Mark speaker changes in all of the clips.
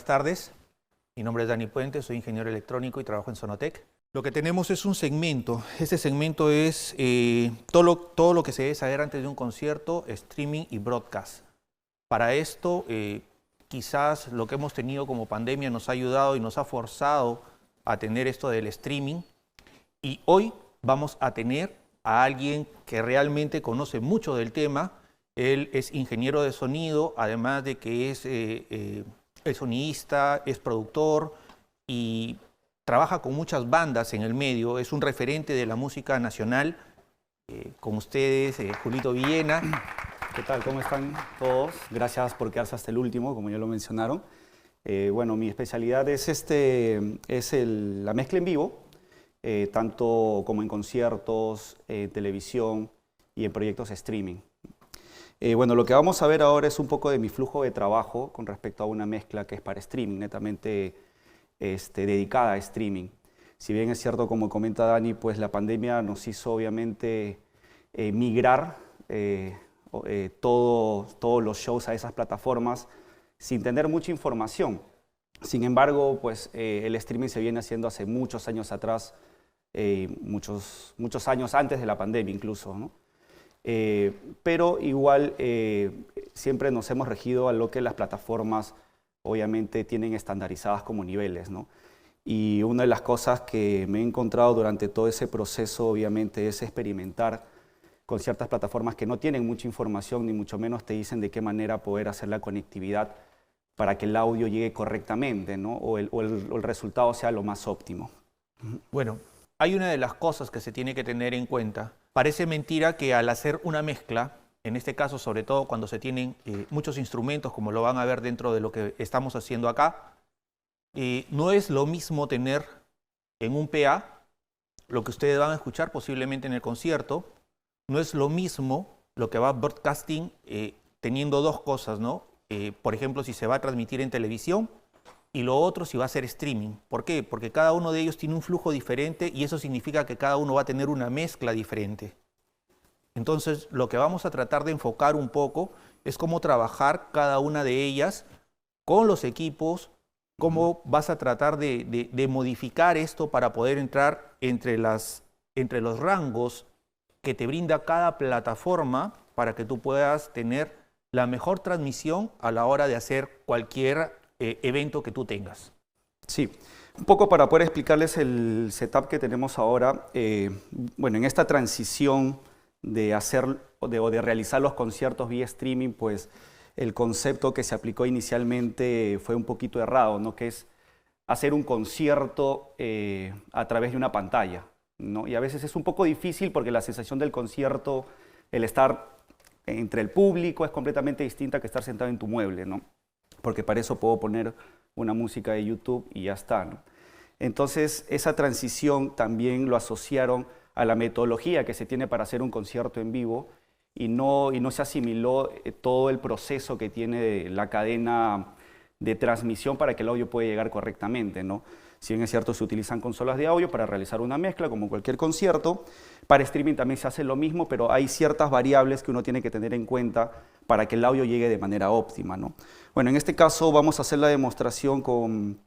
Speaker 1: buenas tardes. Mi nombre es Dani Puente, soy ingeniero electrónico y trabajo en Sonotec. Lo que tenemos es un segmento. Ese segmento es todo lo que se debe saber antes de un concierto, streaming y broadcast. Para esto, quizás lo que hemos tenido como pandemia nos ha ayudado y nos ha forzado a tener esto del streaming. Y hoy vamos a tener a alguien que realmente conoce mucho del tema. Él es ingeniero de sonido, además de que es sonidista, es productor y trabaja con muchas bandas en el medio. Es un referente de la música nacional. Con ustedes, Julito Villena.
Speaker 2: ¿Qué tal? ¿Cómo están todos? Gracias por quedarse hasta el último, como ya lo mencionaron. Bueno, mi especialidad es la mezcla en vivo, tanto como en conciertos, televisión y en proyectos streaming. Bueno, lo que vamos a ver ahora es un poco de mi flujo de trabajo con respecto a una mezcla que es para streaming, netamente dedicada a streaming. Si bien es cierto, como comenta Dani, pues la pandemia nos hizo obviamente migrar todos los shows a esas plataformas sin tener mucha información. Sin embargo, pues el streaming se viene haciendo hace muchos años atrás, muchos años antes de la pandemia incluso, ¿no? Pero igual siempre nos hemos regido a lo que las plataformas obviamente tienen estandarizadas como niveles, ¿no? Y una de las cosas que me he encontrado durante todo ese proceso obviamente es experimentar con ciertas plataformas que no tienen mucha información ni mucho menos te dicen de qué manera poder hacer la conectividad para que el audio llegue correctamente, ¿no? o el resultado sea lo más óptimo.
Speaker 1: Bueno, hay una de las cosas que se tiene que tener en cuenta. Parece mentira que al hacer una mezcla, en este caso sobre todo cuando se tienen muchos instrumentos, como lo van a ver dentro de lo que estamos haciendo acá, no es lo mismo tener en un PA lo que ustedes van a escuchar posiblemente en el concierto. No es lo mismo lo que va broadcasting teniendo dos cosas, ¿no? Por ejemplo, si se va a transmitir en televisión y lo otro si va a ser streaming. ¿Por qué? Porque cada uno de ellos tiene un flujo diferente y eso significa que cada uno va a tener una mezcla diferente. Entonces, lo que vamos a tratar de enfocar un poco es cómo trabajar cada una de ellas con los equipos, cómo vas a tratar de modificar esto para poder entrar entre los rangos que te brinda cada plataforma para que tú puedas tener la mejor transmisión a la hora de hacer cualquier evento que tú tengas.
Speaker 2: Sí, un poco para poder explicarles el setup que tenemos ahora. Bueno, en esta transición de hacer o de realizar los conciertos vía streaming, pues el concepto que se aplicó inicialmente fue un poquito errado, ¿no? Que es hacer un concierto a través de una pantalla, ¿no? Y a veces es un poco difícil porque la sensación del concierto, el estar entre el público es completamente distinta que estar sentado en tu mueble, ¿no? Porque para eso puedo poner una música de YouTube y ya está, ¿no? Entonces, esa transición también lo asociaron a la metodología que se tiene para hacer un concierto en vivo y no se asimiló todo el proceso que tiene la cadena de transmisión para que el audio pueda llegar correctamente, ¿no? Si bien es cierto, se utilizan consolas de audio para realizar una mezcla, como cualquier concierto. Para streaming también se hace lo mismo, pero hay ciertas variables que uno tiene que tener en cuenta para que el audio llegue de manera óptima, ¿no? Bueno, en este caso vamos a hacer la demostración con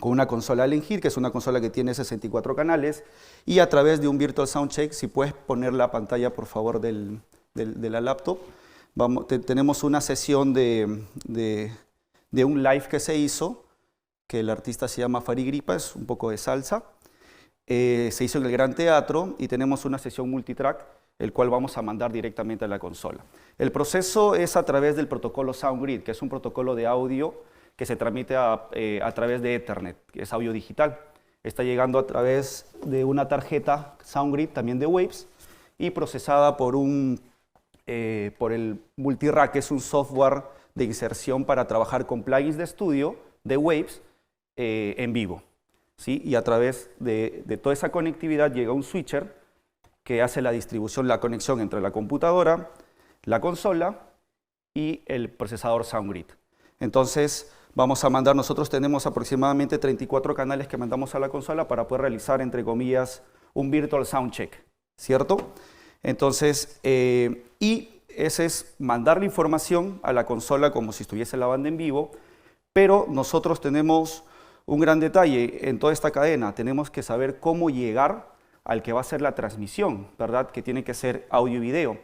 Speaker 2: una consola Allen Heath, que es una consola que tiene 64 canales, y a través de un Virtual Soundcheck, si puedes poner la pantalla, por favor, de la laptop, tenemos una sesión de un live que se hizo, que el artista se llama Fari Gripa, es un poco de salsa. Se hizo en el Gran Teatro y tenemos una sesión multitrack, el cual vamos a mandar directamente a la consola. El proceso es a través del protocolo SoundGrid, que es un protocolo de audio que se transmite a través de Ethernet, que es audio digital. Está llegando a través de una tarjeta SoundGrid, también de Waves, y procesada por el Multirack, que es un software de inserción para trabajar con plugins de estudio de Waves en vivo, ¿sí? Y a través de toda esa conectividad llega un switcher que hace la distribución, la conexión entre la computadora, la consola y el procesador SoundGrid. Entonces, nosotros tenemos aproximadamente 34 canales que mandamos a la consola para poder realizar, entre comillas, un Virtual Soundcheck, ¿cierto? Entonces, y ese es mandar la información a la consola como si estuviese la banda en vivo, Pero nosotros tenemos un gran detalle en toda esta cadena. Tenemos que saber cómo llegar al que va a ser la transmisión, ¿verdad? Que tiene que ser audio y video.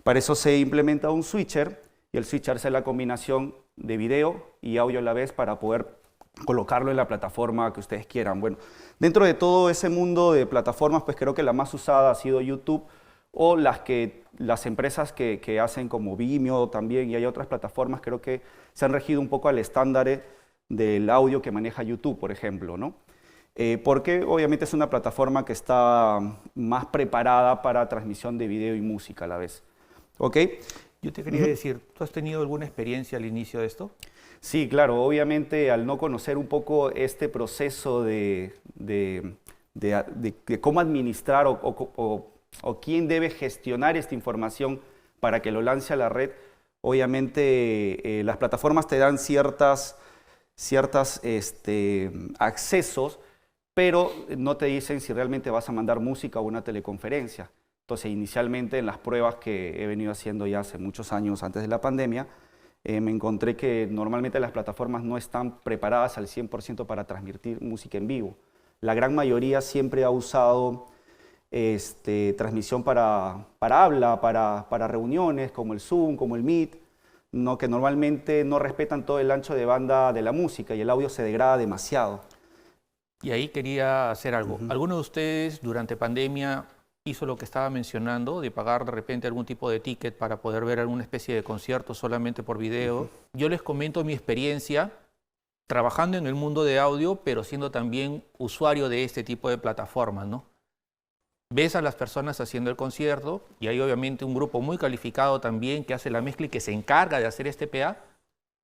Speaker 2: Para eso se implementa un switcher y el switcher es la combinación de video y audio a la vez para poder colocarlo en la plataforma que ustedes quieran. Bueno, dentro de todo ese mundo de plataformas, pues creo que la más usada ha sido YouTube o las empresas que hacen como Vimeo también, y hay otras plataformas, creo que se han regido un poco al estándar del audio que maneja YouTube, por ejemplo, ¿no? Porque obviamente es una plataforma que está más preparada para transmisión de video y música a la vez. ¿Ok?
Speaker 1: Yo te quería decir, ¿tú has tenido alguna experiencia al inicio de esto?
Speaker 2: Sí, claro, obviamente al no conocer un poco este proceso de cómo administrar o quién debe gestionar esta información para que lo lance a la red, obviamente las plataformas te dan ciertas accesos, pero no te dicen si realmente vas a mandar música o una teleconferencia. Entonces, inicialmente en las pruebas que he venido haciendo ya hace muchos años antes de la pandemia, me encontré que normalmente las plataformas no están preparadas al 100% para transmitir música en vivo. La gran mayoría siempre ha usado transmisión para habla, para reuniones, como el Zoom, como el Meet, ¿no? Que normalmente no respetan todo el ancho de banda de la música y el audio se degrada demasiado.
Speaker 1: Y ahí quería hacer algo. ¿Alguno de ustedes durante pandemia hizo lo que estaba mencionando, de pagar de repente algún tipo de ticket para poder ver alguna especie de concierto solamente por video? Yo les comento mi experiencia trabajando en el mundo de audio, pero siendo también usuario de este tipo de plataformas, ¿no? Ves a las personas haciendo el concierto y hay obviamente un grupo muy calificado también que hace la mezcla y que se encarga de hacer este PA,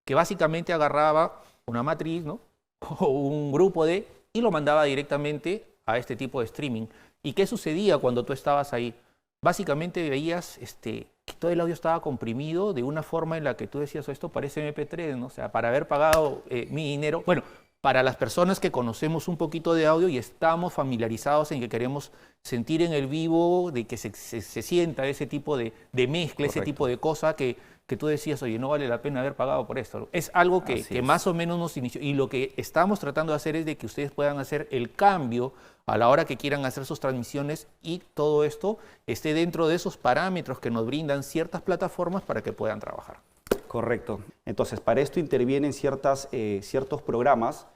Speaker 1: que básicamente agarraba una matriz, ¿no? O un grupo y lo mandaba directamente a este tipo de streaming. ¿Y qué sucedía cuando tú estabas ahí? Básicamente veías que todo el audio estaba comprimido de una forma en la que tú decías, esto parece MP3, ¿no? O sea, para haber pagado mi dinero. Bueno, para las personas que conocemos un poquito de audio y estamos familiarizados en que queremos sentir en el vivo, de que se sienta ese tipo de mezcla,
Speaker 2: Correcto.
Speaker 1: ese tipo de cosa que tú decías, oye, no vale la pena haber pagado por esto. Es algo que más o menos nos inició. Y lo que estamos tratando de hacer es de que ustedes puedan hacer el cambio a la hora que quieran hacer sus transmisiones y todo esto esté dentro de esos parámetros que nos brindan ciertas plataformas para que puedan trabajar.
Speaker 2: Correcto. Entonces, para esto intervienen ciertos programas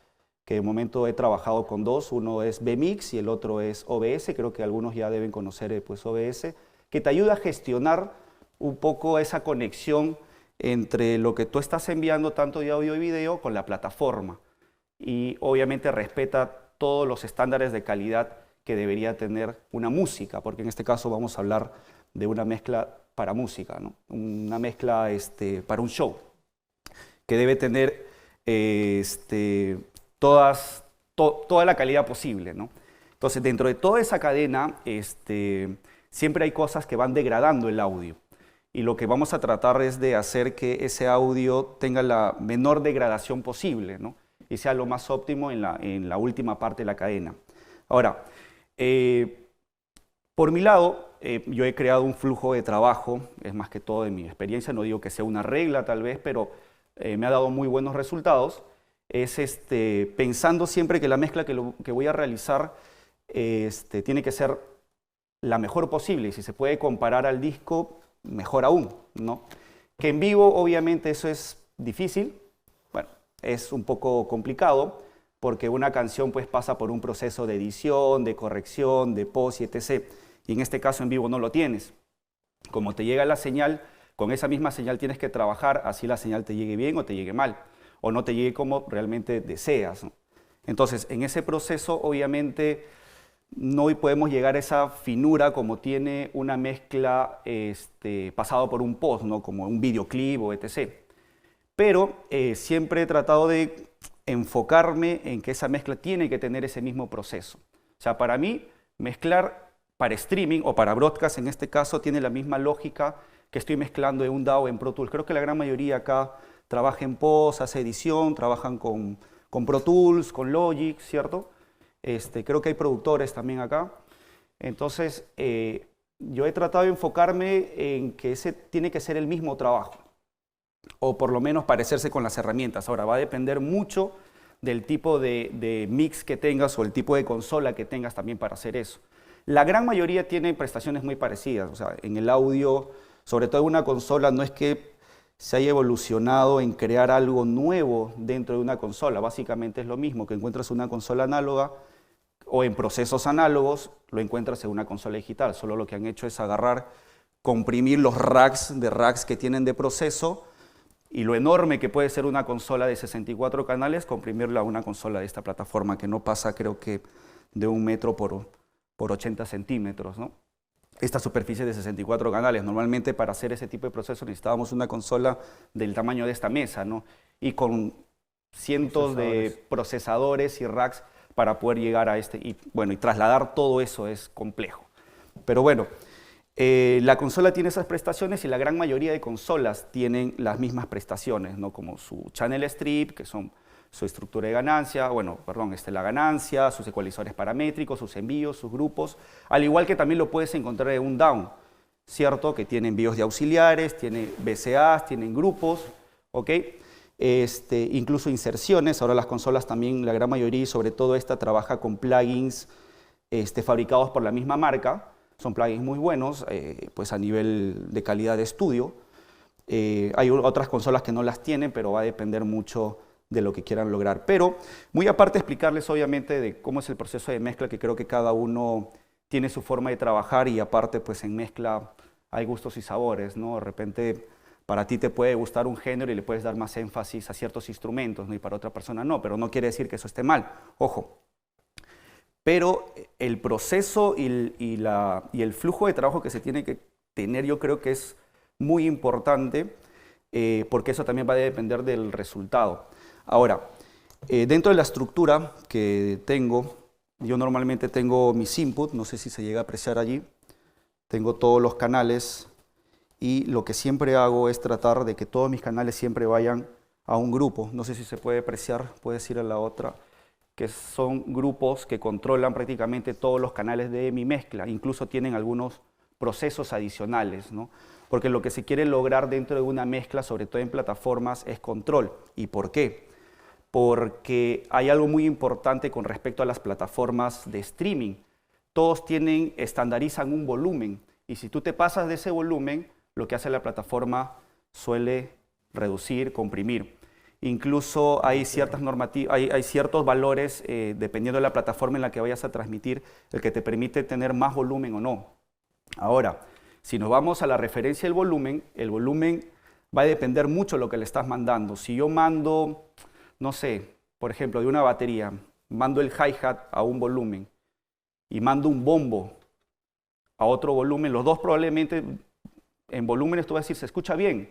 Speaker 2: que de momento he trabajado con dos. Uno es vMix y el otro es OBS. Creo que algunos ya deben conocer pues, OBS, que te ayuda a gestionar un poco esa conexión entre lo que tú estás enviando, tanto de audio y video, con la plataforma. Y obviamente respeta todos los estándares de calidad que debería tener una música, porque en este caso vamos a hablar de una mezcla para música, ¿no? Una mezcla para un show, que debe tener toda la calidad posible, ¿no? Entonces, dentro de toda esa cadena, siempre hay cosas que van degradando el audio. Y lo que vamos a tratar es de hacer que ese audio tenga la menor degradación posible, ¿no? Y sea lo más óptimo en la última parte de la cadena. Ahora, por mi lado, yo he creado un flujo de trabajo, es más que todo de mi experiencia, no digo que sea una regla tal vez, pero me ha dado muy buenos resultados. Es pensando siempre que la mezcla que voy a realizar tiene que ser la mejor posible, y si se puede comparar al disco, mejor aún, ¿no? Que en vivo, obviamente, eso es difícil, bueno, es un poco complicado, porque una canción pues pasa por un proceso de edición, de corrección, de post y etc. Y en este caso en vivo no lo tienes. Como te llega la señal, con esa misma señal tienes que trabajar, así la señal te llegue bien o te llegue mal, o no te llegue como realmente deseas, ¿no? Entonces, en ese proceso, obviamente, no podemos llegar a esa finura como tiene una mezcla pasado por un post, ¿no? Como un videoclip o etc. Pero siempre he tratado de enfocarme en que esa mezcla tiene que tener ese mismo proceso. O sea, para mí, mezclar para streaming o para broadcast, en este caso, tiene la misma lógica que estoy mezclando en un DAW o en Pro Tools. Creo que la gran mayoría acá trabaja en post, hace edición, trabajan con Pro Tools, con Logic, ¿cierto? Creo que hay productores también acá. Entonces, yo he tratado de enfocarme en que ese tiene que ser el mismo trabajo. o por lo menos parecerse con las herramientas. Ahora, va a depender mucho del tipo de mix que tengas o el tipo de consola que tengas también para hacer eso. La gran mayoría tiene prestaciones muy parecidas, o sea, en el audio, sobre todo en una consola, no es que se haya evolucionado en crear algo nuevo dentro de una consola, básicamente es lo mismo que encuentras una consola análoga o en procesos análogos, lo encuentras en una consola digital, solo lo que han hecho es agarrar, comprimir los racks que tienen de proceso y lo enorme que puede ser una consola de 64 canales, comprimirla a una consola de esta plataforma que no pasa, creo que, de 1 metro por 80 centímetros, ¿no? Esta superficie de 64 canales. Normalmente para hacer ese tipo de proceso necesitábamos una consola del tamaño de esta mesa, ¿no? Y con cientos de procesadores y racks para poder llegar a este. Y bueno, y trasladar todo eso es complejo. Pero bueno, la consola tiene esas prestaciones y la gran mayoría de consolas tienen las mismas prestaciones, ¿no? Como su channel strip, que son su estructura de ganancia, la ganancia, sus ecualizadores paramétricos, sus envíos, sus grupos, al igual que también lo puedes encontrar en un down, ¿cierto? Que tiene envíos de auxiliares, tiene VCAs, tienen grupos, ¿ok? Incluso inserciones. Ahora las consolas también, la gran mayoría y sobre todo esta, trabaja con plugins fabricados por la misma marca. Son plugins muy buenos, pues a nivel de calidad de estudio. Hay otras consolas que no las tienen, pero va a depender mucho de lo que quieran lograr. Pero muy aparte explicarles obviamente de cómo es el proceso de mezcla, que creo que cada uno tiene su forma de trabajar y aparte pues en mezcla hay gustos y sabores, ¿no? De repente para ti te puede gustar un género y le puedes dar más énfasis a ciertos instrumentos, ¿no? Y para otra persona no, pero no quiere decir que eso esté mal, ojo. Pero el proceso y el flujo de trabajo que se tiene que tener yo creo que es muy importante porque eso también va a depender del resultado. Ahora, dentro de la estructura que tengo, yo normalmente tengo mis inputs, no sé si se llega a apreciar allí, tengo todos los canales y lo que siempre hago es tratar de que todos mis canales siempre vayan a un grupo, no sé si se puede apreciar, puedes ir a la otra, que son grupos que controlan prácticamente todos los canales de mi mezcla, incluso tienen algunos procesos adicionales, ¿no? Porque lo que se quiere lograr dentro de una mezcla, sobre todo en plataformas, es control. ¿Y por qué? Porque hay algo muy importante con respecto a las plataformas de streaming. Todos estandarizan un volumen y si tú te pasas de ese volumen, lo que hace la plataforma suele reducir, comprimir. Incluso hay ciertas hay ciertos valores, dependiendo de la plataforma en la que vayas a transmitir, el que te permite tener más volumen o no. Ahora, si nos vamos a la referencia del volumen, el volumen va a depender mucho de lo que le estás mandando. Si yo mando, no sé, por ejemplo, de una batería, mando el hi-hat a un volumen y mando un bombo a otro volumen, los dos probablemente en volúmenes tú vas a decir se escucha bien,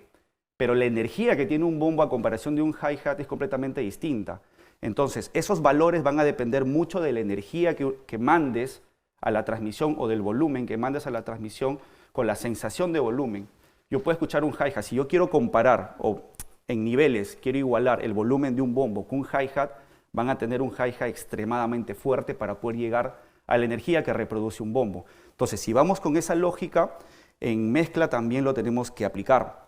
Speaker 2: pero la energía que tiene un bombo a comparación de un hi-hat es completamente distinta. Entonces, esos valores van a depender mucho de la energía que mandes a la transmisión o del volumen que mandes a la transmisión con la sensación de volumen. Yo puedo escuchar un hi-hat, si yo quiero comparar o en niveles quiero igualar el volumen de un bombo con un hi-hat, van a tener un hi-hat extremadamente fuerte para poder llegar a la energía que reproduce un bombo. Entonces, si vamos con esa lógica, en mezcla también lo tenemos que aplicar.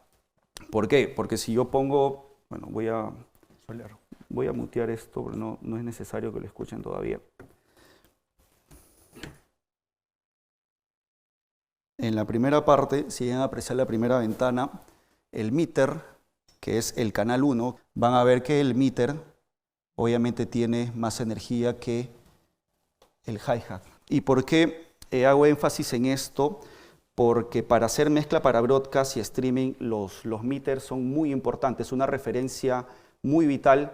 Speaker 2: ¿Por qué? Porque si yo pongo, bueno, voy a mutear esto, pero no es necesario que lo escuchen todavía. En la primera parte, si llegan a apreciar la primera ventana, el meter, que es el canal 1, van a ver que el meter obviamente tiene más energía que el hi-hat. ¿Y por qué hago énfasis en esto? Porque para hacer mezcla para broadcast y streaming, los meters son muy importantes, una referencia muy vital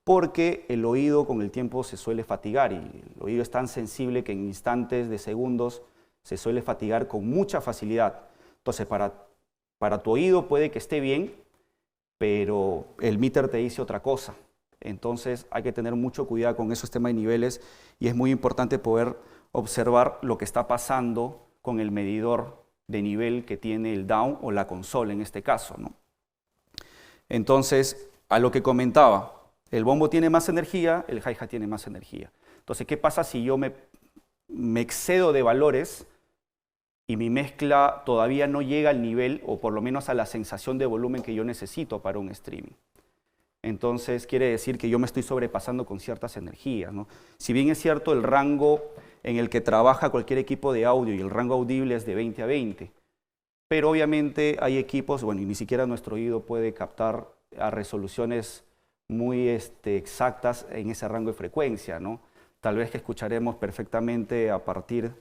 Speaker 2: porque el oído con el tiempo se suele fatigar y el oído es tan sensible que en instantes de segundos se suele fatigar con mucha facilidad. Entonces, para tu oído puede que esté bien, pero el meter te dice otra cosa. Entonces, hay que tener mucho cuidado con esos temas de niveles y es muy importante poder observar lo que está pasando con el medidor de nivel que tiene el down o la consola en este caso, ¿no? Entonces, a lo que comentaba, el bombo tiene más energía, el hi-hat tiene más energía. Entonces, ¿qué pasa si yo me excedo de valores y mi mezcla todavía no llega al nivel, o por lo menos a la sensación de volumen que yo necesito para un streaming. Entonces quiere decir que yo me estoy sobrepasando con ciertas energías, ¿no? Si bien es cierto el rango en el que trabaja cualquier equipo de audio y el rango audible es de 20 a 20, pero obviamente hay equipos, bueno, y ni siquiera nuestro oído puede captar a resoluciones muy exactas en ese rango de frecuencia, ¿no? Tal vez que escucharemos perfectamente a partir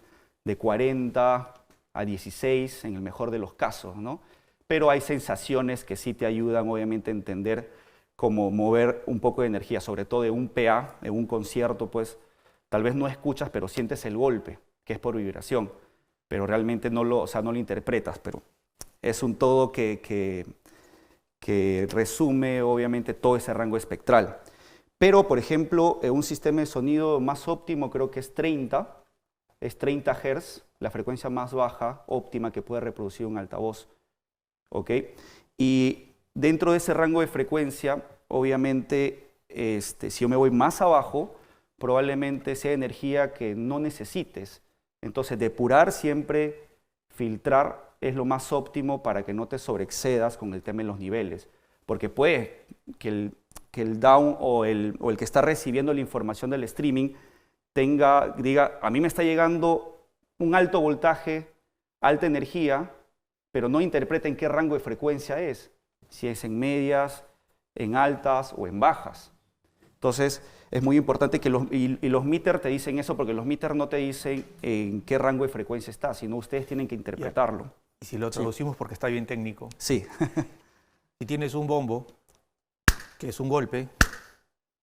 Speaker 2: de 40 a 16 en el mejor de los casos, ¿no? Pero hay sensaciones que sí te ayudan obviamente a entender cómo mover un poco de energía, sobre todo de un PA, en un concierto, pues tal vez no escuchas, pero sientes el golpe, que es por vibración, pero realmente no lo interpretas, pero es un todo que resume obviamente todo ese rango espectral. Pero, por ejemplo, un sistema de sonido más óptimo creo que es 30 Hz, la frecuencia más baja, óptima que puede reproducir un altavoz. ¿Ok? Y dentro de ese rango de frecuencia, obviamente, si yo me voy más abajo, probablemente sea energía que no necesites. Entonces, depurar siempre, filtrar, es lo más óptimo para que no te sobreexcedas con el tema de los niveles. Porque puede que el down o el que está recibiendo la información del streaming diga, a mí me está llegando un alto voltaje, alta energía, pero no interpreta en qué rango de frecuencia es, si es en medias, en altas o en bajas. Entonces, es muy importante que los meters te dicen eso, porque los meters no te dicen en qué rango de frecuencia está, sino ustedes tienen que interpretarlo.
Speaker 1: Y si lo traducimos porque está bien técnico.
Speaker 2: Sí.
Speaker 1: Si tienes un bombo, que es un golpe,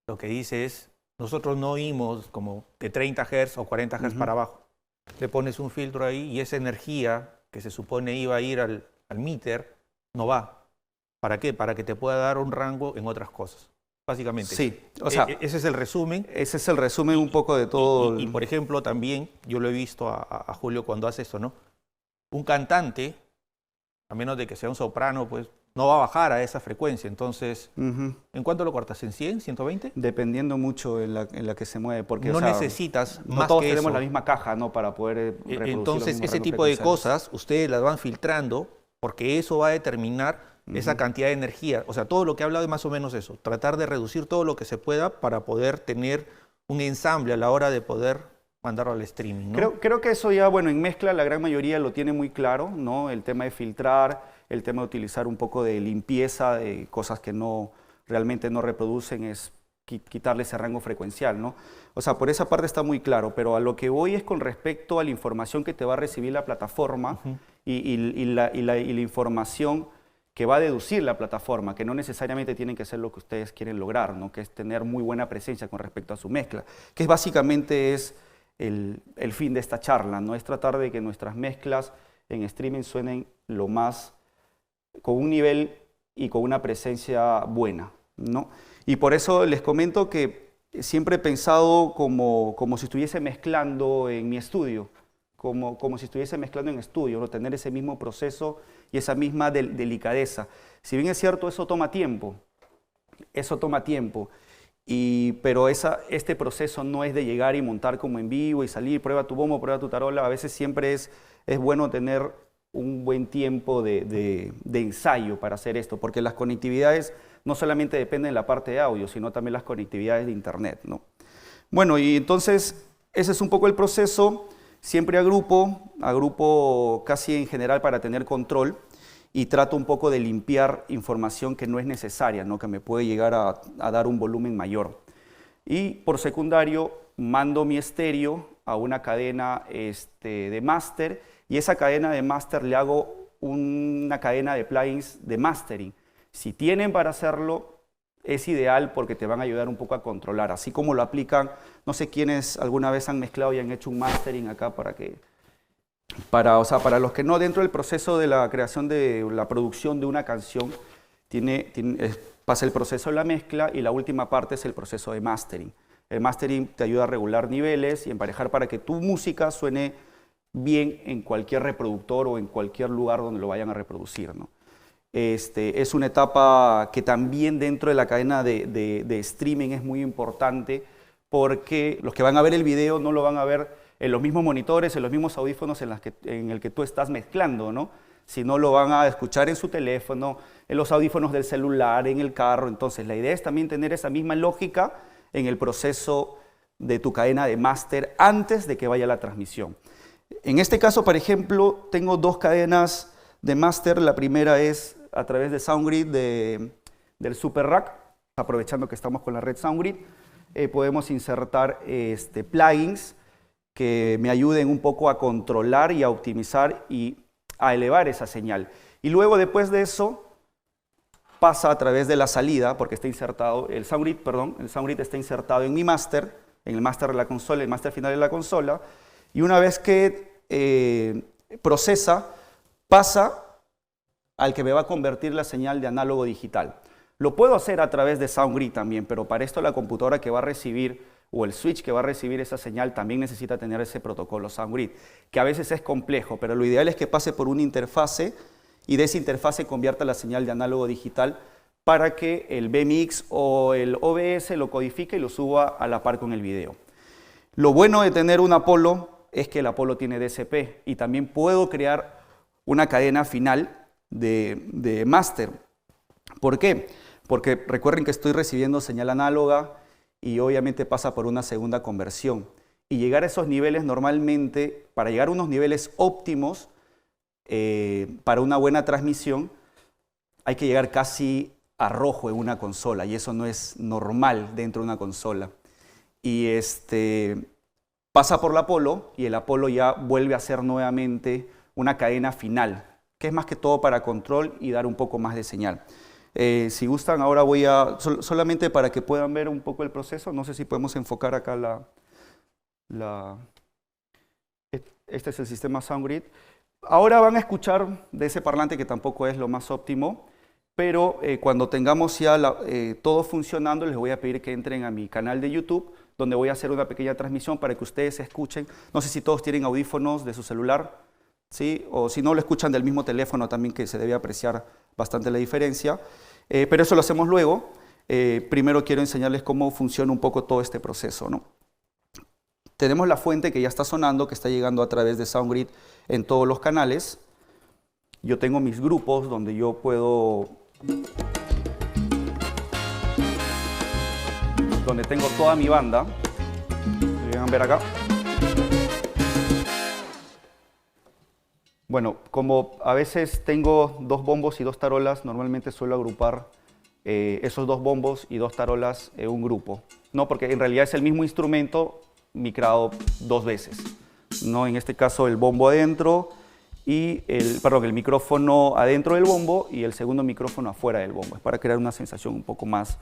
Speaker 1: lo que dice es, nosotros no oímos como de 30 Hz o 40 Hz para abajo. Le pones un filtro ahí y esa energía que se supone iba a ir al meter, no va. ¿Para qué? Para que te pueda dar un rango en otras cosas, básicamente.
Speaker 2: Sí, o sea,
Speaker 1: ese es el resumen.
Speaker 2: Ese es el resumen un poco de todo.
Speaker 1: Y por ejemplo, también, yo lo he visto a Julio cuando hace esto, ¿no? Un cantante, a menos de que sea un soprano, pues no va a bajar a esa frecuencia. Entonces, ¿en cuánto lo cortas? ¿En 100? ¿120?
Speaker 2: Dependiendo mucho en la que se mueve. Porque,
Speaker 1: no necesitas
Speaker 2: no
Speaker 1: más
Speaker 2: todos
Speaker 1: que
Speaker 2: tenemos
Speaker 1: eso.
Speaker 2: la misma caja, ¿no? Para poder reproducir
Speaker 1: Entonces,
Speaker 2: los
Speaker 1: ese tipo de cosas, ustedes las van filtrando porque eso va a determinar esa cantidad de energía. O sea, todo lo que he hablado es más o menos eso. Tratar de reducir todo lo que se pueda para poder tener un ensamble a la hora de poder mandarlo al streaming, ¿no?
Speaker 2: Creo que eso ya, bueno, en mezcla la gran mayoría lo tiene muy claro, ¿no? El tema de filtrar, el tema de utilizar un poco de limpieza de cosas que realmente no reproducen, es quitarle ese rango frecuencial, ¿no? O sea, por esa parte está muy claro, pero a lo que voy es con respecto a la información que te va a recibir la plataforma y la información que va a deducir la plataforma, que no necesariamente tienen que ser lo que ustedes quieren lograr, ¿no? Que es tener muy buena presencia con respecto a su mezcla, que básicamente es el fin de esta charla, ¿no? Es tratar de que nuestras mezclas en streaming suenen con un nivel y con una presencia buena, ¿no? Y por eso les comento que siempre he pensado como si estuviese mezclando en mi estudio, como si estuviese mezclando en estudio, ¿no? Tener ese mismo proceso y esa misma delicadeza. Si bien es cierto, eso toma tiempo, pero este proceso no es de llegar y montar como en vivo y salir, prueba tu bombo, prueba tu tarola. A veces siempre es bueno tener un buen tiempo de ensayo para hacer esto, porque las conectividades no solamente dependen de la parte de audio, sino también las conectividades de internet, ¿no? Bueno, y entonces ese es un poco el proceso, siempre agrupo casi en general para tener control, y trato un poco de limpiar información que no es necesaria, ¿no? Que me puede llegar a dar un volumen mayor. Y por secundario, mando mi estéreo a una cadena de máster, y esa cadena de máster le hago una cadena de plugins de mastering. Si tienen para hacerlo, es ideal porque te van a ayudar un poco a controlar, así como lo aplican, no sé quiénes alguna vez han mezclado y han hecho un mastering acá para los que no, dentro del proceso de la creación de la producción de una canción, pasa el proceso de la mezcla y la última parte es el proceso de mastering. El mastering te ayuda a regular niveles y emparejar para que tu música suene bien en cualquier reproductor o en cualquier lugar donde lo vayan a reproducir, ¿no? Es una etapa que también dentro de la cadena de streaming es muy importante, porque los que van a ver el video no lo van a ver en los mismos monitores, en los mismos audífonos en el que tú estás mezclando, ¿no? Si no, lo van a escuchar en su teléfono, en los audífonos del celular, en el carro. Entonces, la idea es también tener esa misma lógica en el proceso de tu cadena de máster antes de que vaya la transmisión. En este caso, por ejemplo, tengo dos cadenas de máster. La primera es a través de SoundGrid del Super Rack. Aprovechando que estamos con la red SoundGrid, podemos insertar plugins que me ayuden un poco a controlar y a optimizar y a elevar esa señal. Y luego, después de eso, pasa a través de la salida, porque está insertado, el SoundGrid está insertado en mi máster, en el máster de la consola, el máster final de la consola, y una vez que procesa, pasa al que me va a convertir la señal de análogo digital. Lo puedo hacer a través de SoundGrid también, pero para esto la computadora que va a recibir o el switch que va a recibir esa señal también necesita tener ese protocolo SoundGrid, que a veces es complejo, pero lo ideal es que pase por una interfase y de esa interfase convierta la señal de análogo digital para que el vMix o el OBS lo codifique y lo suba a la par con el video. Lo bueno de tener un Apollo es que el Apollo tiene DSP y también puedo crear una cadena final de máster. ¿Por qué? Porque recuerden que estoy recibiendo señal análoga y obviamente pasa por una segunda conversión. Y llegar a esos niveles normalmente, para llegar a unos niveles óptimos para una buena transmisión, hay que llegar casi a rojo en una consola y eso no es normal dentro de una consola. Y pasa por el Apollo y el Apollo ya vuelve a ser nuevamente una cadena final, que es más que todo para control y dar un poco más de señal. Si gustan, ahora voy a, solamente para que puedan ver un poco el proceso, no sé si podemos enfocar acá este es el sistema SoundGrid. Ahora van a escuchar de ese parlante que tampoco es lo más óptimo, pero cuando tengamos ya todo funcionando, les voy a pedir que entren a mi canal de YouTube, donde voy a hacer una pequeña transmisión para que ustedes escuchen. No sé si todos tienen audífonos de su celular, ¿sí? O si no, lo escuchan del mismo teléfono también, que se debe apreciar bastante la diferencia. Pero eso lo hacemos luego. Primero quiero enseñarles cómo funciona un poco todo este proceso, ¿no? Tenemos la fuente que ya está sonando, que está llegando a través de SoundGrid en todos los canales. Yo tengo mis grupos donde yo puedo... donde tengo toda mi banda. Lo van a ver acá. Bueno, como a veces tengo dos bombos y dos tarolas, normalmente suelo agrupar esos dos bombos y dos tarolas en un grupo. No, porque en realidad es el mismo instrumento micrado dos veces. ¿No? En este caso el bombo adentro y el micrófono adentro del bombo y el segundo micrófono afuera del bombo. Es para crear una sensación un poco más,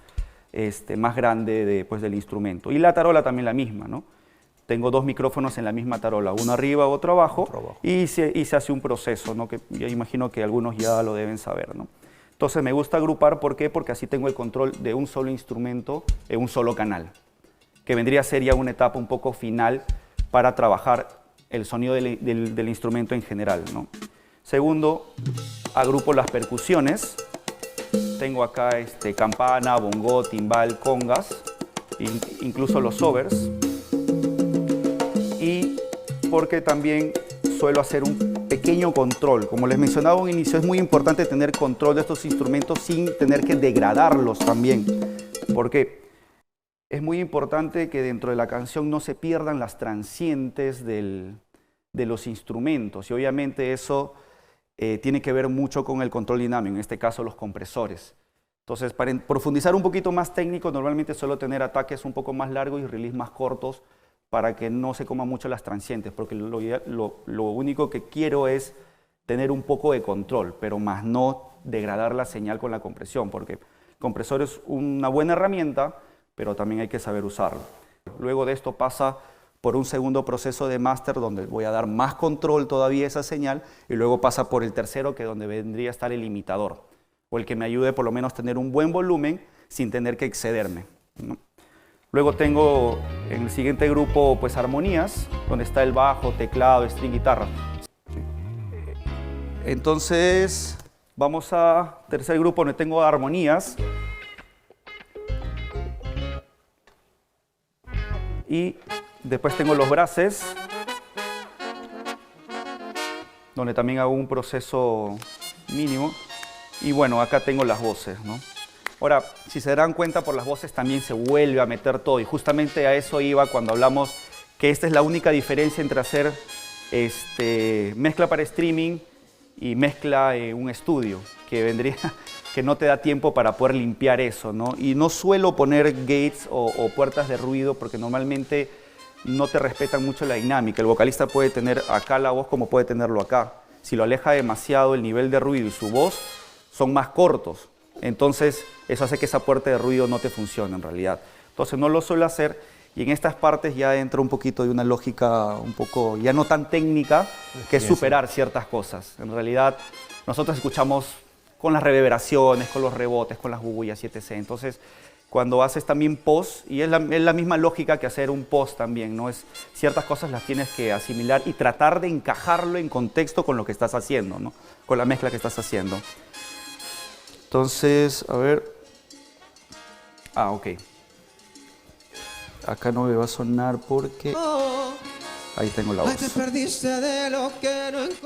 Speaker 2: más grande del instrumento. Y la tarola también la misma, ¿no? Tengo dos micrófonos en la misma tarola, uno arriba, otro abajo, y se hace un proceso, ¿no? Que yo imagino que algunos ya lo deben saber, ¿no? Entonces me gusta agrupar, ¿por qué? Porque así tengo el control de un solo instrumento en un solo canal, que vendría a ser ya una etapa un poco final para trabajar el sonido del instrumento en general, ¿no? Segundo, agrupo las percusiones. Tengo acá campana, bongo, timbal, congas, incluso los overs. Y porque también suelo hacer un pequeño control. Como les mencionaba al inicio, es muy importante tener control de estos instrumentos sin tener que degradarlos también. Porque es muy importante que dentro de la canción no se pierdan las transientes de los instrumentos. Y obviamente eso tiene que ver mucho con el control dinámico, en este caso los compresores. Entonces, para profundizar un poquito más técnico, normalmente suelo tener ataques un poco más largos y release más cortos, para que no se coman mucho las transientes, porque lo único que quiero es tener un poco de control, pero más no degradar la señal con la compresión, porque el compresor es una buena herramienta, pero también hay que saber usarlo. Luego de esto pasa por un segundo proceso de máster, donde voy a dar más control todavía a esa señal, y luego pasa por el tercero, que es donde vendría a estar el limitador, o el que me ayude por lo menos a tener un buen volumen sin tener que excederme, ¿no? Luego tengo en el siguiente grupo pues armonías, donde está el bajo, teclado, string, guitarra. Entonces vamos a tercer grupo donde tengo armonías. Y después tengo los brasses, donde también hago un proceso mínimo. Y bueno, acá tengo las voces, ¿no? Ahora, si se dan cuenta, por las voces también se vuelve a meter todo. Y justamente a eso iba cuando hablamos que esta es la única diferencia entre hacer mezcla para streaming y mezcla en un estudio, que vendría, que no te da tiempo para poder limpiar eso, ¿no? Y no suelo poner gates o puertas de ruido porque normalmente no te respetan mucho la dinámica. El vocalista puede tener acá la voz como puede tenerlo acá. Si lo aleja demasiado, el nivel de ruido y su voz son más cortos. Entonces, eso hace que esa puerta de ruido no te funcione en realidad. Entonces, no lo suelo hacer y en estas partes ya entra un poquito de una lógica un poco, ya no tan técnica, que es superar ciertas cosas. En realidad, nosotros escuchamos con las reverberaciones, con los rebotes, con las bubullas y etc. Entonces, cuando haces también post, y es la misma lógica que hacer un post también, ¿no? Es, ciertas cosas las tienes que asimilar y tratar de encajarlo en contexto con lo que estás haciendo, ¿no? Con la mezcla que estás haciendo. Entonces, a ver. Ok. Acá no me va a sonar porque... Ahí tengo la voz.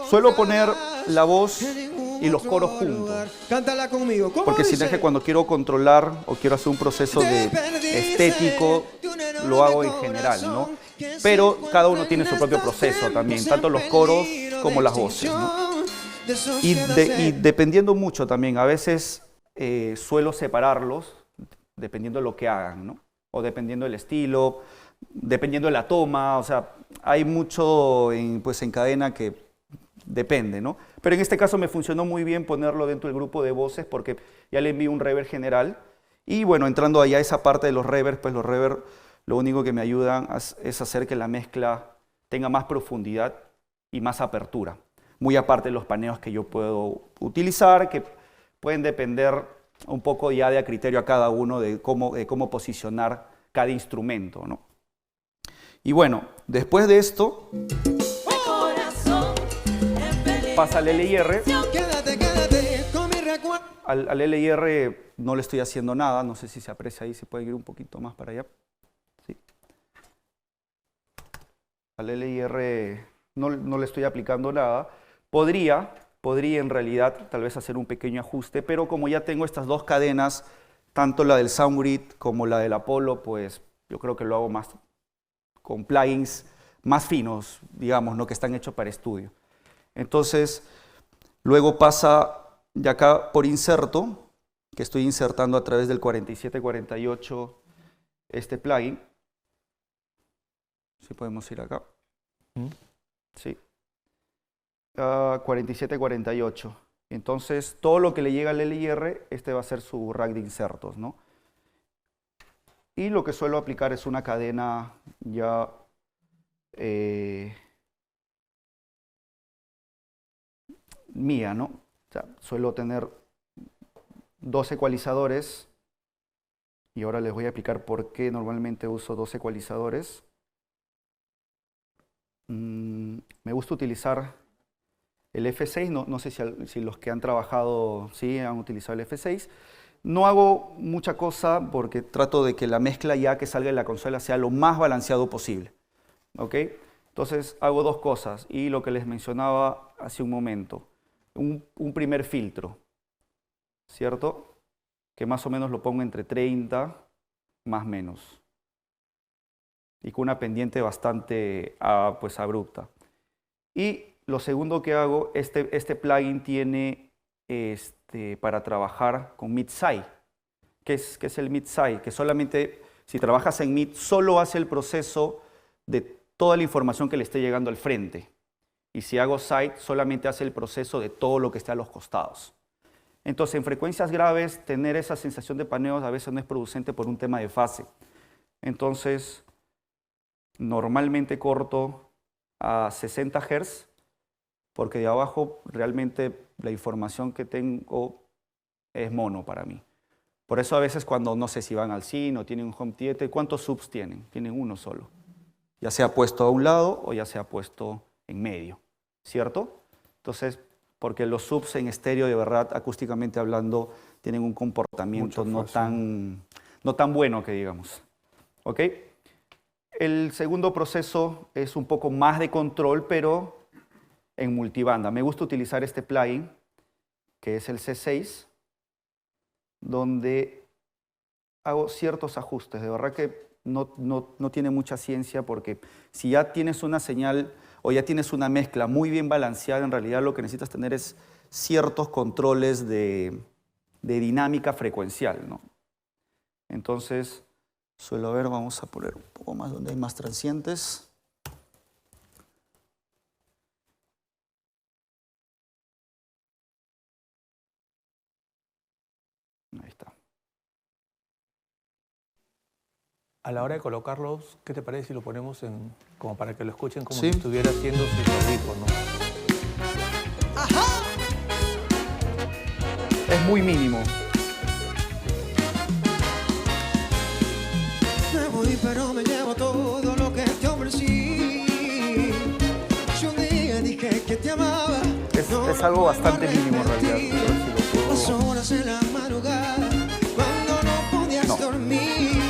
Speaker 2: Suelo poner la voz y los coros juntos.
Speaker 3: Cántala conmigo.
Speaker 2: Porque si no es que cuando quiero controlar o quiero hacer un proceso de estético, lo hago en general, ¿no? Pero cada uno tiene su propio proceso también, tanto los coros como las voces, ¿no? Y dependiendo mucho también, a veces suelo separarlos dependiendo de lo que hagan, ¿no? O dependiendo del estilo, dependiendo de la toma, o sea, hay mucho en cadena que depende, ¿no? Pero en este caso me funcionó muy bien ponerlo dentro del grupo de voces porque ya le envío un reverb general y bueno, entrando allá a esa parte de los reverbs, pues los reverbs lo único que me ayudan es hacer que la mezcla tenga más profundidad y más apertura. Muy aparte de los paneos que yo puedo utilizar, que pueden depender un poco ya de a criterio a cada uno de cómo posicionar cada instrumento, ¿no? Y bueno, después de esto, pasa al LIR. Al LIR no le estoy haciendo nada, no sé si se aprecia ahí, se puede ir un poquito más para allá. Sí. Al LIR no le estoy aplicando nada. Podría en realidad tal vez hacer un pequeño ajuste, pero como ya tengo estas dos cadenas, tanto la del Soundgrid como la del Apollo, pues yo creo que lo hago más con plugins más finos, digamos, ¿no? Que están hechos para estudio. Entonces, luego pasa de acá por inserto, que estoy insertando a través del 4748 este plugin. Si podemos ir acá. Sí. 4748. Entonces, todo lo que le llega al LIR, este va a ser su rack de insertos, ¿no? Y lo que suelo aplicar es una cadena ya mía, ¿no? O sea, suelo tener 2 ecualizadores y ahora les voy a explicar por qué normalmente uso 2 ecualizadores. Me gusta utilizar el F6, no sé si los que han trabajado sí han utilizado el F6. No hago mucha cosa porque trato de que la mezcla ya que salga de la consola sea lo más balanceado posible. ¿Ok? Entonces hago 2 cosas y lo que les mencionaba hace un momento. Un primer filtro, ¿cierto? Que más o menos lo pongo entre 30 más menos. Y con una pendiente bastante pues abrupta. Y lo segundo que hago, este plugin tiene para trabajar con mid-side. ¿Qué es el mid-side? Que solamente, si trabajas en mid, solo hace el proceso de toda la información que le esté llegando al frente. Y si hago side, solamente hace el proceso de todo lo que esté a los costados. Entonces, en frecuencias graves, tener esa sensación de paneos a veces no es producente por un tema de fase. Entonces, normalmente corto a 60 Hz, porque de abajo realmente la información que tengo es mono para mí. Por eso a veces cuando no sé si van al cine o tienen un home theater, ¿cuántos subs tienen? Tienen uno solo. Ya sea puesto a un lado o ya sea puesto en medio, ¿cierto? Entonces, porque los subs en estéreo de verdad, acústicamente hablando, tienen un comportamiento no tan bueno que digamos. ¿Ok? El segundo proceso es un poco más de control, pero en multibanda. Me gusta utilizar este plugin, que es el C6, donde hago ciertos ajustes. De verdad que no tiene mucha ciencia, porque si ya tienes una señal o ya tienes una mezcla muy bien balanceada, en realidad lo que necesitas tener es ciertos controles de dinámica frecuencial, ¿no? Entonces, suelo ver, vamos a poner un poco más donde hay más transientes. Ahí está.
Speaker 1: A la hora de colocarlos, ¿qué te parece si lo ponemos como para que lo escuchen como
Speaker 2: Sí.
Speaker 1: si estuviera haciendo sus audífonos?
Speaker 2: Es muy mínimo.
Speaker 3: Me voy, pero me llevo todo lo que te ofrecí. Yo un día dije que te amaba.
Speaker 2: Es algo bastante mínimo en realidad. A ver si lo puedo-
Speaker 3: Las horas en la madrugada, cuando no podías dormir.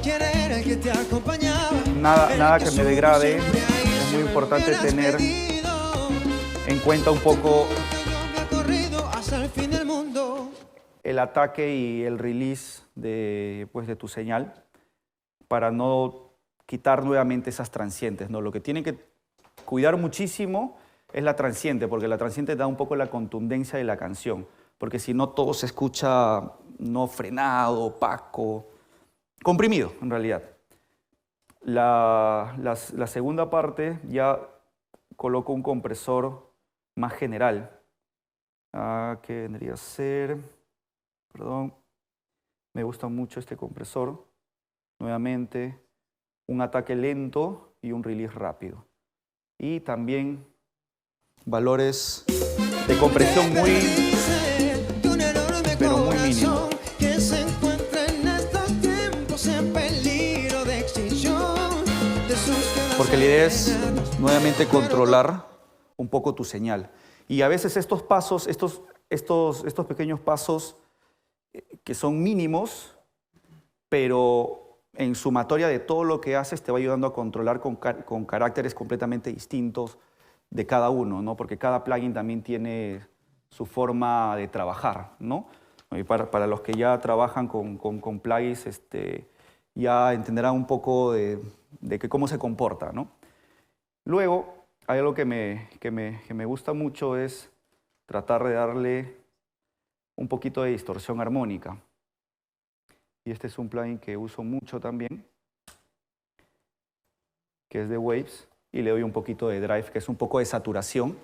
Speaker 3: ¿Quién era el que te acompañaba?
Speaker 2: Nada que me degrade. Es muy importante tener en cuenta un poco
Speaker 3: hasta el fin del mundo.
Speaker 2: el ataque y el release de tu señal, para no quitar nuevamente esas transientes, ¿no? Lo que tienen que cuidar muchísimo es la transiente, porque la transiente da un poco la contundencia de la canción, porque si no todo se escucha no frenado, opaco, comprimido en realidad. La segunda parte ya coloco un compresor más general, que vendría a ser, perdón, me gusta mucho este compresor. Nuevamente, un ataque lento y un release rápido. Y también valores de compresión pero muy mínimo.
Speaker 3: Que se encuentra en estos tiempos en peligro de extinción.
Speaker 2: Porque la idea es nuevamente controlar un poco tu señal. Y a veces estos pasos, estos pequeños pasos que son mínimos, pero en sumatoria de todo lo que haces te va ayudando a controlar con caracteres completamente distintos de cada uno, ¿no? Porque cada plugin también tiene su forma de trabajar, ¿no? Y para los que ya trabajan con plugins, ya entenderán un poco de cómo se comporta, ¿no? Luego, hay algo que me gusta mucho, es tratar de darle un poquito de distorsión armónica. Y este es un plugin que uso mucho también, que es de Waves, y le doy un poquito de drive, que es un poco de saturación,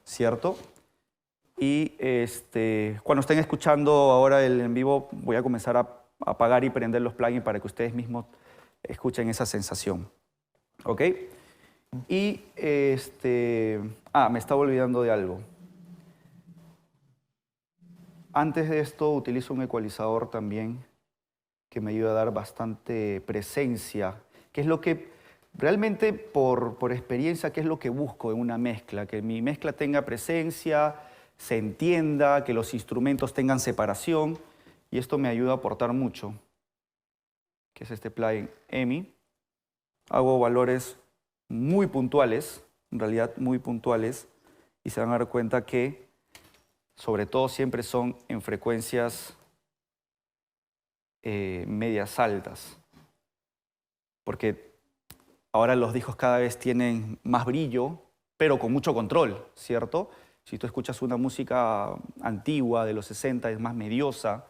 Speaker 2: ¿cierto? Y cuando estén escuchando ahora el en vivo, voy a comenzar a apagar y prender los plugins para que ustedes mismos escuchen esa sensación. ¿Ok? Y me estaba olvidando de algo. Antes de esto utilizo un ecualizador también que me ayuda a dar bastante presencia, que es lo que realmente por experiencia, que es lo que busco en una mezcla, que mi mezcla tenga presencia, se entienda, que los instrumentos tengan separación, y esto me ayuda a aportar mucho, que es este plugin EMI. Hago valores muy puntuales, en realidad muy puntuales, y se van a dar cuenta que sobre todo siempre son en frecuencias medias altas, porque ahora los discos cada vez tienen más brillo, pero con mucho control, ¿cierto? Si tú escuchas una música antigua de los 60 es más mediosa,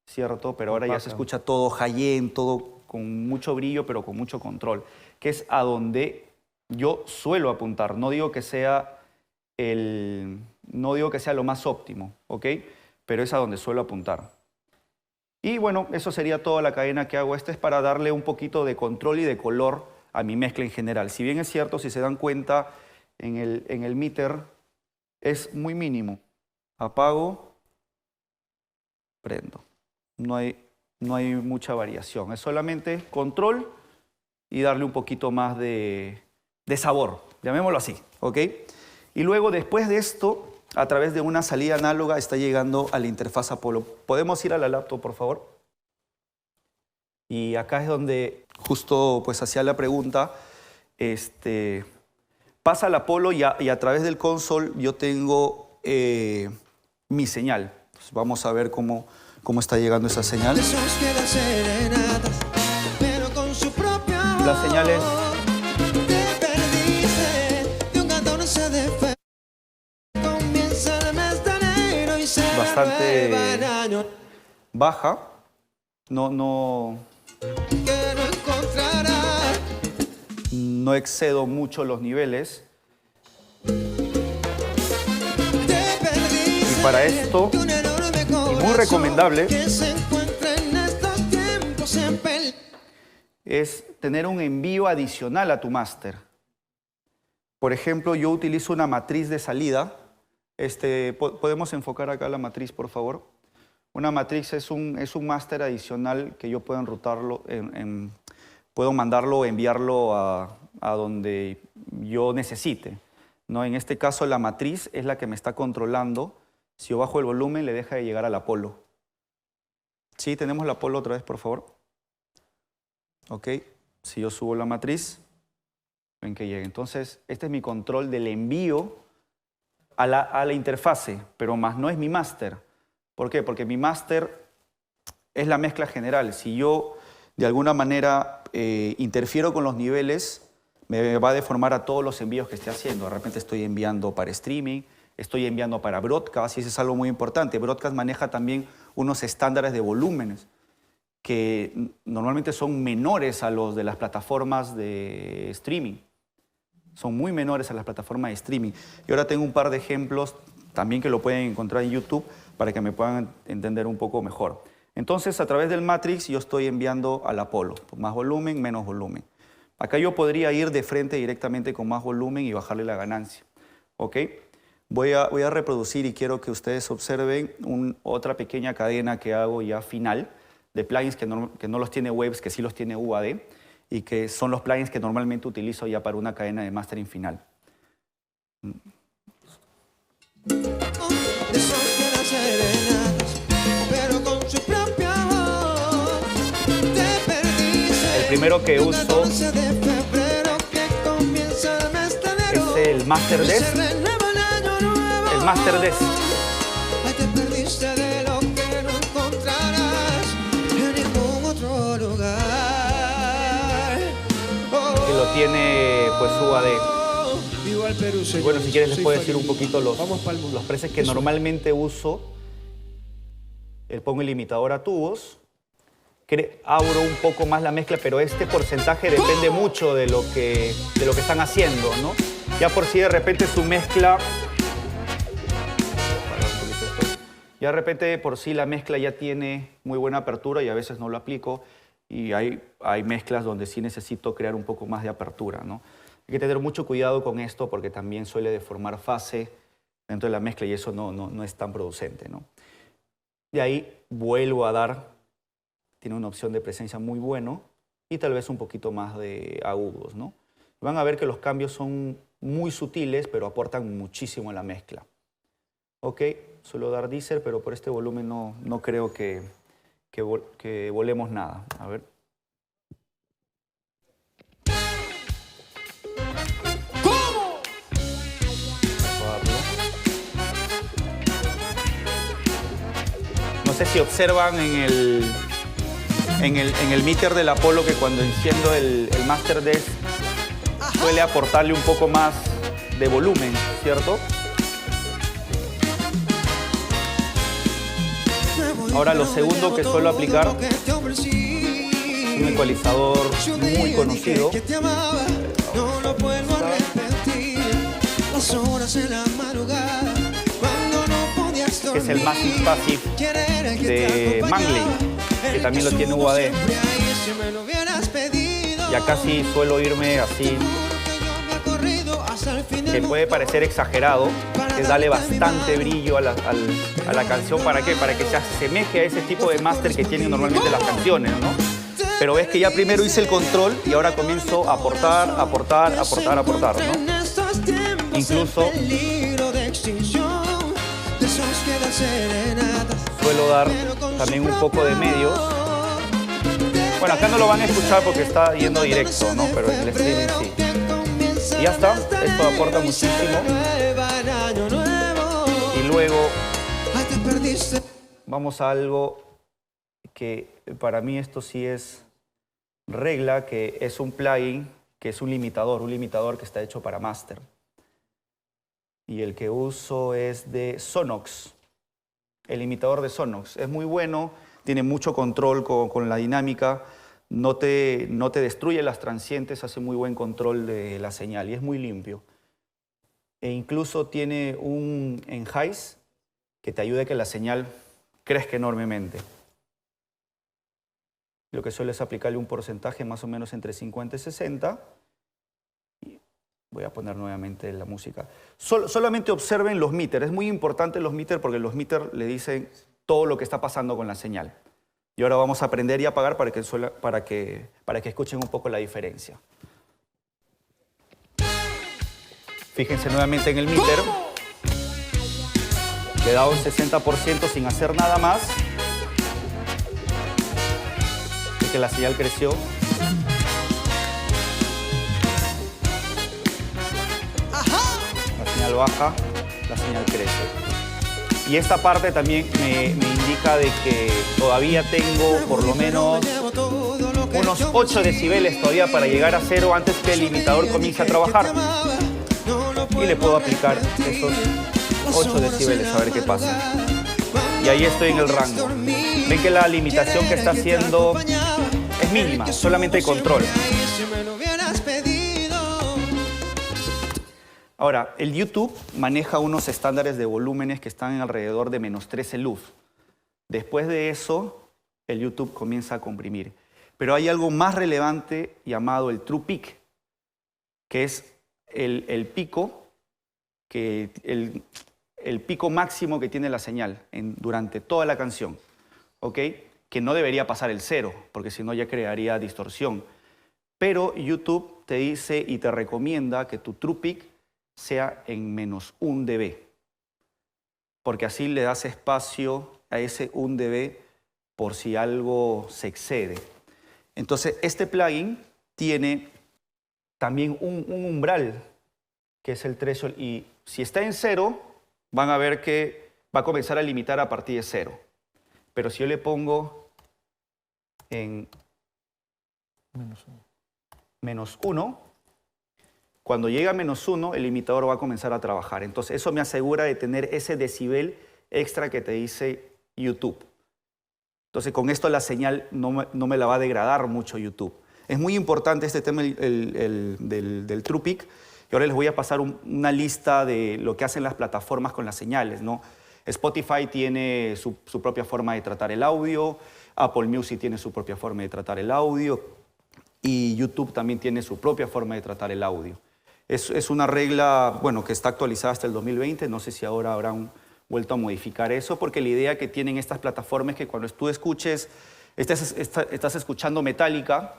Speaker 2: ¿cierto? Pero ahora ya se escucha todo high-end, todo con mucho brillo, pero con mucho control, que es a donde yo suelo apuntar. No digo que sea lo más óptimo, ¿ok? Pero es a donde suelo apuntar. Y bueno, eso sería toda la cadena que hago. Este es para darle un poquito de control y de color a mi mezcla en general. Si bien es cierto, si se dan cuenta, en el meter es muy mínimo. Apago, prendo. No hay mucha variación. Es solamente control y darle un poquito más de sabor, llamémoslo así, ¿ok? Y luego, después de esto, a través de una salida análoga, está llegando a la interfaz Apollo. ¿Podemos ir a la laptop, por favor? Y acá es donde justo pues hacía la pregunta, pasa al Apollo y a través del console yo tengo mi señal. Entonces, vamos a ver cómo está llegando esa señal. La señal es bastante baja. No excedo mucho los niveles. Y para esto, y muy recomendable, es tener un envío adicional a tu máster. Por ejemplo, yo utilizo una matriz de salida. ¿Podemos enfocar acá la matriz, por favor? Una matriz es un máster adicional que yo puedo enrutarlo, puedo mandarlo o enviarlo a donde yo necesite, ¿no? En este caso, la matriz es la que me está controlando. Si yo bajo el volumen, le deja de llegar al Apollo. ¿Sí? ¿Tenemos el Apollo otra vez, por favor? Ok. Si yo subo la matriz, ven que llegue. Entonces, este es mi control del envío a la interfase, pero más no es mi máster. ¿Por qué? Porque mi máster es la mezcla general. Si yo, de alguna manera, interfiero con los niveles, me va a deformar a todos los envíos que esté haciendo. De repente estoy enviando para streaming, estoy enviando para broadcast, y eso es algo muy importante. Broadcast maneja también unos estándares de volúmenes que normalmente son menores a los de las plataformas de streaming. Son muy menores a las plataformas de streaming. Y ahora tengo un par de ejemplos también que lo pueden encontrar en YouTube para que me puedan entender un poco mejor. Entonces, a través del Matrix yo estoy enviando al Apollo. Más volumen, menos volumen. Acá yo podría ir de frente directamente con más volumen y bajarle la ganancia. ¿Ok? Voy a reproducir y quiero que ustedes observen otra pequeña cadena que hago ya final de plugins que no los tiene Waves, que sí los tiene UAD, y que son los plugins que normalmente utilizo ya para una cadena de mastering final. El primero que uso es el Master Desk. El Master Desk. Que lo tiene pues UAD. Y bueno, si quieres les puedo decir un poquito los presets que normalmente uso. Pongo el limitador a tubos. Abro un poco más la mezcla, pero este porcentaje depende mucho de lo que están haciendo, ¿no? Ya por si de repente su mezcla... Ya de repente por sí la mezcla ya tiene muy buena apertura y a veces no lo aplico. Y hay mezclas donde sí necesito crear un poco más de apertura, ¿no? Hay que tener mucho cuidado con esto porque también suele deformar fase dentro de la mezcla y eso no es tan producente, ¿no? De ahí vuelvo a dar, tiene una opción de presencia muy bueno y tal vez un poquito más de agudos, ¿no? Van a ver que los cambios son muy sutiles, pero aportan muchísimo a la mezcla. Ok, suelo dar deezer, pero por este volumen no creo que volemos nada. A ver. No sé si observan en el meter del Apollo que cuando enciendo el Master Desk suele aportarle un poco más de volumen, ¿cierto? Ahora lo segundo que suelo aplicar, un ecualizador muy conocido, que es el Massive Passive de Mangley, que también lo tiene UAD. Y acá sí suelo irme así, que puede parecer exagerado, que darle bastante brillo a la canción. ¿Para qué? Para que se asemeje a ese tipo de máster que tienen normalmente las canciones, ¿no? Pero ves que ya primero hice el control y ahora comienzo a aportar, ¿no? Incluso suelo dar también un poco de medios. Bueno, acá no lo van a escuchar porque está yendo directo, ¿no? Pero en el streaming sí. Y ya está, esto aporta muchísimo. Y luego vamos a algo que para mí esto sí es regla, que es un plugin, que es un limitador que está hecho para master. Y el que uso es de Sonox, el limitador de Sonox. Es muy bueno, tiene mucho control con la dinámica, no te destruye las transientes, hace muy buen control de la señal y es muy limpio. E incluso tiene un enhance que te ayude a que la señal crezca enormemente. Lo que suele es aplicarle un porcentaje más o menos entre 50 y 60. Y voy a poner nuevamente la música. Solamente observen los meters. Es muy importante los meters porque los meters le dicen todo lo que está pasando con la señal. Y ahora vamos a aprender y apagar para que escuchen un poco la diferencia. Fíjense nuevamente en el meter. Le da un 60% sin hacer nada más. Ve que la señal creció. La señal baja, la señal crece. Y esta parte también me indica de que todavía tengo por lo menos unos 8 decibeles todavía para llegar a 0 antes que el limitador comience a trabajar. Y le puedo aplicar esos 8 decibeles a ver qué pasa. Y ahí estoy en el rango. Ven que la limitación que está haciendo es mínima, solamente control. Ahora, el YouTube maneja unos estándares de volúmenes que están en alrededor de menos 13 luz. Después de eso, el YouTube comienza a comprimir. Pero hay algo más relevante llamado el True Peak, que es el pico, el pico máximo que tiene la señal durante toda la canción, ¿ok? Que no debería pasar el 0, porque si no ya crearía distorsión. Pero YouTube te dice y te recomienda que tu True Peak sea en menos 1 dB, porque así le das espacio a ese 1 dB por si algo se excede. Entonces, este plugin tiene también un umbral, que es el threshold, y si está en 0, van a ver que va a comenzar a limitar a partir de 0. Pero si yo le pongo en menos 1, cuando llega a menos 1, el limitador va a comenzar a trabajar. Entonces, eso me asegura de tener ese decibel extra que te dice YouTube. Entonces, con esto la señal no me la va a degradar mucho YouTube. Es muy importante este tema del True Peak. Y ahora les voy a pasar una lista de lo que hacen las plataformas con las señales, ¿no? Spotify tiene su propia forma de tratar el audio, Apple Music tiene su propia forma de tratar el audio y YouTube también tiene su propia forma de tratar el audio. Es una regla, bueno, que está actualizada hasta el 2020, no sé si ahora habrán vuelto a modificar eso, porque la idea que tienen estas plataformas es que cuando tú escuches, estás escuchando Metallica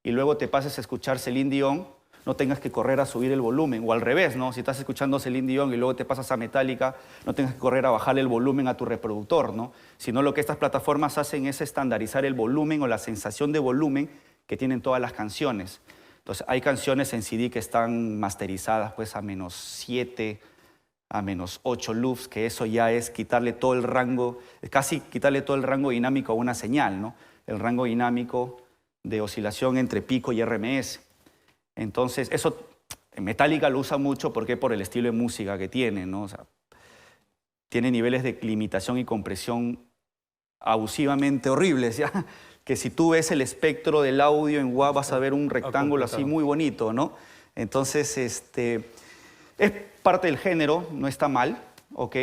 Speaker 2: y luego te pases a escuchar Celine Dion, no tengas que correr a subir el volumen, o al revés, ¿no? Si estás escuchando Celine Dion y luego te pasas a Metallica, no tengas que correr a bajarle el volumen a tu reproductor, ¿no? Sino lo que estas plataformas hacen es estandarizar el volumen o la sensación de volumen que tienen todas las canciones. Entonces, hay canciones en CD que están masterizadas pues, a menos 7, a menos 8 loops, que eso ya es quitarle todo el rango, casi quitarle todo el rango dinámico a una señal, ¿no? El rango dinámico de oscilación entre pico y RMS. Entonces, eso Metallica lo usa mucho porque por el estilo de música que tiene, ¿no? O sea, tiene niveles de limitación y compresión abusivamente horribles, ¿ya? Que si tú ves el espectro del audio en WAV vas a ver un rectángulo así muy bonito, ¿no? Entonces, es parte del género, no está mal, ¿ok?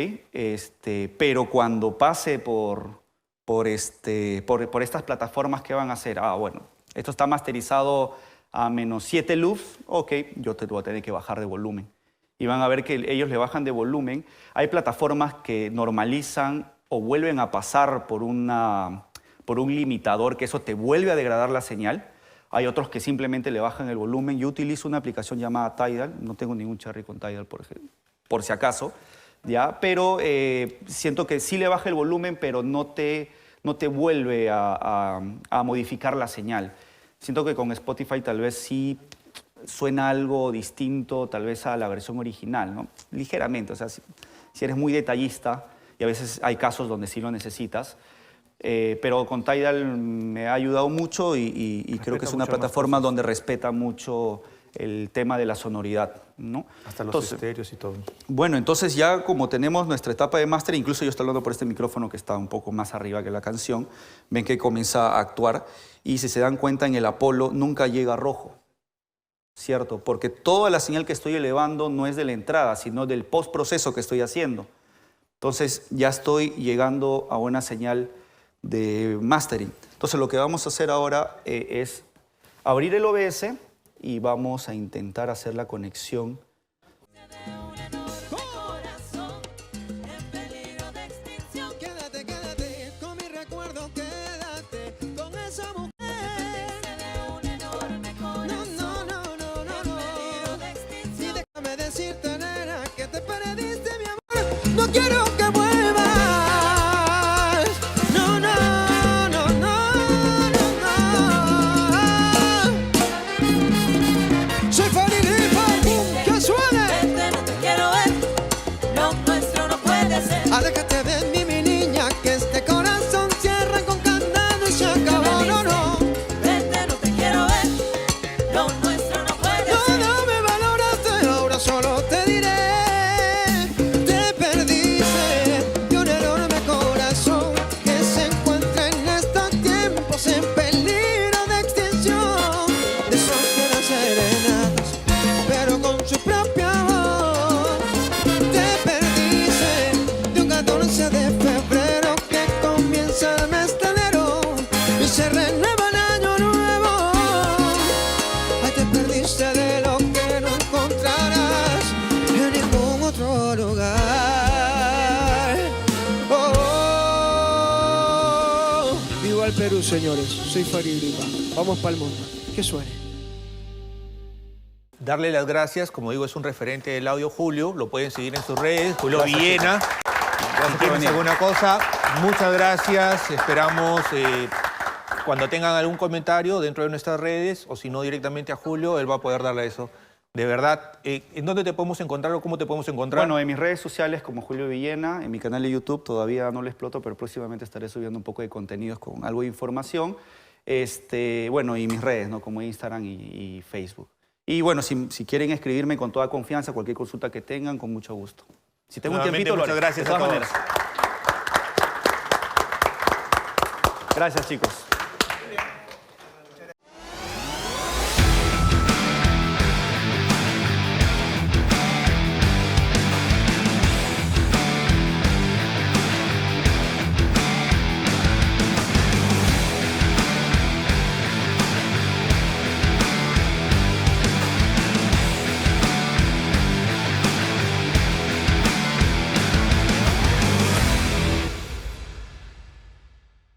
Speaker 2: Pero cuando pase por estas plataformas, ¿qué van a hacer? Ah, bueno, esto está masterizado a menos 7 loops, ok, yo te voy a tener que bajar de volumen. Y van a ver que ellos le bajan de volumen. Hay plataformas que normalizan o vuelven a pasar por un limitador, que eso te vuelve a degradar la señal. Hay otros que simplemente le bajan el volumen. Yo utilizo una aplicación llamada Tidal, no tengo ningún cherry con Tidal, por si acaso, ¿ya? Pero siento que sí le baja el volumen, pero no te vuelve a modificar la señal. Siento que con Spotify tal vez sí suena algo distinto tal vez a la versión original, ¿no? Ligeramente, o sea, si eres muy detallista, y a veces hay casos donde sí lo necesitas, pero con Tidal me ha ayudado mucho y creo que es una plataforma donde respeta mucho el tema de la sonoridad, ¿no?
Speaker 1: Hasta los estéreos y todo.
Speaker 2: Bueno, entonces ya como tenemos nuestra etapa de máster, incluso yo estoy hablando por este micrófono que está un poco más arriba que la canción, ven que comienza a actuar y si se dan cuenta en el Apollo nunca llega rojo, ¿cierto? Porque toda la señal que estoy elevando no es de la entrada, sino del postproceso que estoy haciendo. Entonces ya estoy llegando a una señal de mastering. Entonces lo que vamos a hacer ahora es abrir el OBS y vamos a intentar hacer la conexión.
Speaker 3: Quédate, quédate, con mi recuerdo, quédate con esa mujer. No, no, no, no, no, no. Y déjame decirte, nena, que te perdiste, mi amor. No quiero que vuelvas. No, no, no, no, no, no. Soy Farid Hip, que suene.
Speaker 4: Vete, no te quiero ver, lo nuestro no puede ser.
Speaker 3: Aléjate de mí, mi niña, que este corazón cierra con candado y se acabó. No, no.
Speaker 4: Vete, no te quiero ver, lo nuestro no puede ser.
Speaker 3: No me valoraste, ahora solo te diré. Te perdiste de un enorme corazón que se encuentra en estos tiempos en peligro de extinción. De esos que dan serenatas, pero con su propia voz. Te perdiste de un 14 de febrero que comienza el mes de enero y se renueva el año nuevo. Ay, te perdiste de lo que no encontrarás en ningún otro lugar. Viva el Perú, señores. Soy Farid Lipa. Vamos para el mundo. Que suene.
Speaker 1: Darle las gracias, como digo, es un referente del audio, Julio. Lo pueden seguir en sus redes, Julio Villena. Si tienes alguna cosa, muchas gracias. Esperamos cuando tengan algún comentario dentro de nuestras redes o si no directamente a Julio, él va a poder darle eso. De verdad, ¿en dónde te podemos encontrar o cómo te podemos encontrar?
Speaker 2: Bueno, en mis redes sociales como Julio Villena, en mi canal de YouTube todavía no lo exploto, pero próximamente estaré subiendo un poco de contenidos con algo de información. Bueno, y mis redes, ¿no? Como Instagram y Facebook. Y bueno, si quieren escribirme con toda confianza, cualquier consulta que tengan, con mucho gusto. Si tengo un
Speaker 1: Nuevamente,
Speaker 2: tiempito, lo
Speaker 1: muchas
Speaker 2: haré.
Speaker 1: gracias
Speaker 2: De
Speaker 1: a
Speaker 2: todas
Speaker 1: todos.
Speaker 2: maneras. Gracias, chicos.